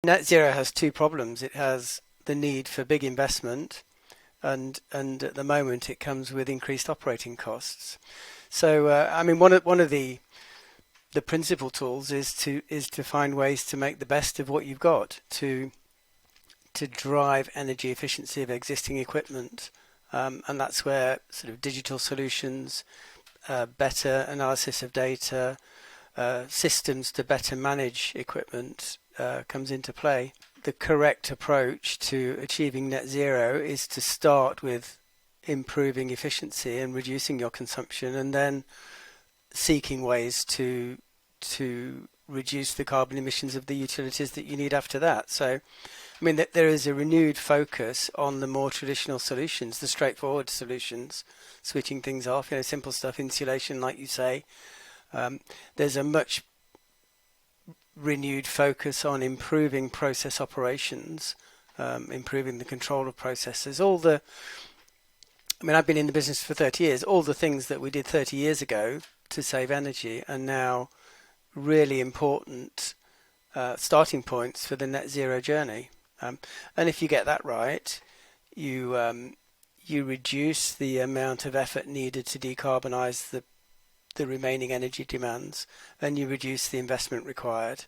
Net zero has two problems. It has the need for big investment, and at the moment it comes with increased operating costs. So I mean, one of the principal tools is to find ways to make the best of what you've got, to drive energy efficiency of existing equipment, and that's where sort of digital solutions, better analysis of data, systems to better manage equipment comes into play. The correct approach to achieving net zero is to start with improving efficiency and reducing your consumption, and then seeking ways to reduce the carbon emissions of the utilities that you need after that. So, I mean, there is a renewed focus on the more traditional solutions, the straightforward solutions, switching things off, simple stuff, insulation, like you say. There's a much renewed focus on improving process operations, improving the control of processes. I mean, I've been in the business for 30 years. All the things that we did 30 years ago to save energy are now really important starting points for the net zero journey. And if you get that right, you reduce the amount of effort needed to decarbonize the remaining energy demands, and you reduce the investment required.